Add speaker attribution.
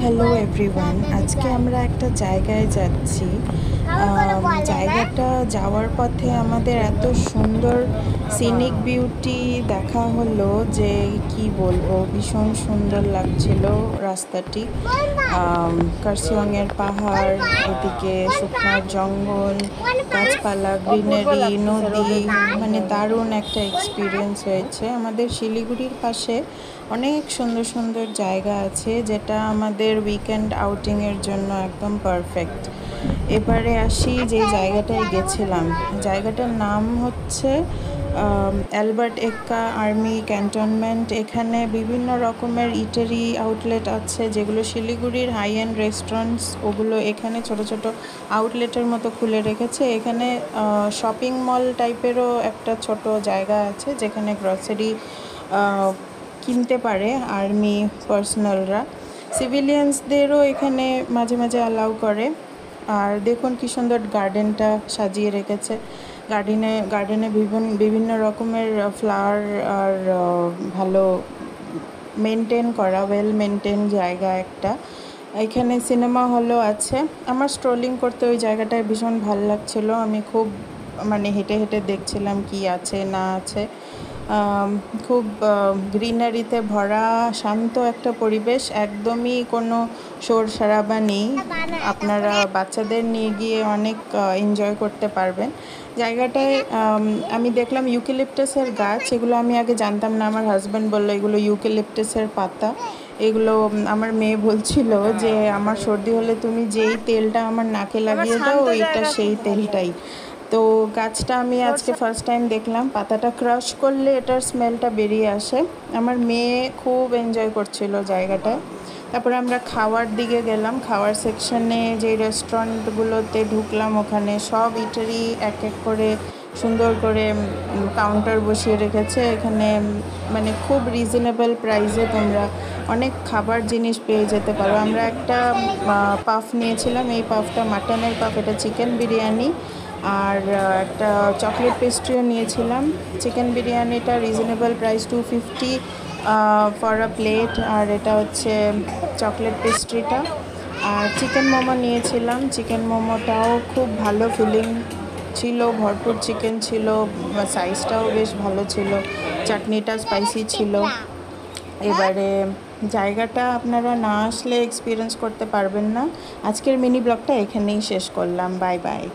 Speaker 1: Hello everyone. আজকে আমরা একটা জায়গায় যাচ্ছি। জায়গাটা যাওয়ার পথে আমাদের এত সুন্দর সিনিক বিউটি দেখা হলো যে কি বলবো, ভীষণ সুন্দর লাগছিল রাস্তাটি। কার্সিয়ংয়ের পাহাড়, এদিকে শুকনার জঙ্গল, গাছপালা, গ্রিনারি, নদী, মানে দারুণ একটা এক্সপিরিয়েন্স হয়েছে। আমাদের শিলিগুড়ির পাশে অনেক সুন্দর সুন্দর জায়গা আছে যেটা আমাদের উইকেন্ড আউটিংয়ের জন্য একদম পারফেক্ট। এবারে আসি যে জায়গাটায় গেছিলাম, জায়গাটার নাম হচ্ছে অ্যালবার্ট এক্কা আর্মি ক্যান্টনমেন্ট। এখানে বিভিন্ন রকমের ইটারি আউটলেট আছে যেগুলো শিলিগুড়ির হাই এন্ড রেস্টুরেন্টস, ওগুলো এখানে ছোট ছোট আউটলেটের মতো খুলে রেখেছে। এখানে শপিং মল টাইপেরও একটা ছোট জায়গা আছে যেখানে গ্রসারি কিনতে পারে আর্মি পার্সোনালরা। সিভিলিয়ানসদেরও এখানে মাঝে মাঝে অ্যালাউ করে। আর দেখুন কি সুন্দর গার্ডেনটা সাজিয়ে রেখেছে। গার্ডেনে বিভিন্ন রকমের ফ্লাওয়ার আর ভালো মেনটেন করা, ওয়েল মেনটেন জায়গা একটা। এখানে সিনেমা হলও আছে। আমার স্ট্রোলিং করতে ওই জায়গাটায় ভীষণ ভালো লাগছিল। আমি খুব হেঁটে হেঁটে দেখছিলাম কি আছে না আছে। খুব গ্রিনারিতে ভরা শান্ত একটা পরিবেশ, একদমই কোনো শোর সারাবা নেই। আপনারা বাচ্চাদের নিয়ে গিয়ে অনেক এনজয় করতে পারবেন। জায়গাটায় আমি দেখলাম ইউক্যালিপটাসের গাছ, এগুলো আমি আগে জানতাম না। আমার হাজব্যান্ড বললো এগুলো ইউক্যালিপটাসের পাতা। এগুলো আমার মেয়ে বলছিল যে আমার সর্দি হলে তুমি যেই তেলটা আমার নাকে লাগিয়ে দাও এটা সেই তেলটাই। তো গাছটা আমি আজকে ফার্স্ট টাইম দেখলাম। পাতাটা ক্রাশ করলে এটার স্মেলটা বেরিয়ে আসে। আমার মেয়ে খুব এনজয় করছিল জায়গাটায়। তারপরে আমরা খাওয়ার দিকে গেলাম। খাওয়ার সেকশনে যে রেস্টুরেন্টগুলোতে ঢুকলাম, ওখানে সব ইটারি এক এক করে সুন্দর করে কাউন্টার বসিয়ে রেখেছে। এখানে খুব রিজনেবল প্রাইসে তোমরা অনেক খাবার জিনিস পেয়ে যেতে পারো। আমরা একটা পাফ নিয়েছিলাম, এই পাফটা মাটনের পাফ, এটা চিকেন বিরিয়ানি। আর একটা চকলেট পেস্ট্রিও নিয়েছিলাম। চিকেন বিরিয়ানিটা reasonable price 250 for a plate, আর এটা হচ্ছে চকলেট পেস্ট্রিটা। আর চিকেন মোমো নিয়েছিলাম। চিকেন মোমোটাও খুব ভালো ফিলিং ছিল, ভরপুর চিকেন ছিল, সাইজটাও বেশ ভালো ছিল, চাটনিটা স্পাইসি ছিল। এবারে জায়গাটা আপনারা না আসলে এক্সপিরিয়েন্স করতে পারবেন না। আজকের মিনি ব্লগটা এখানেই শেষ করলাম। Bye bye.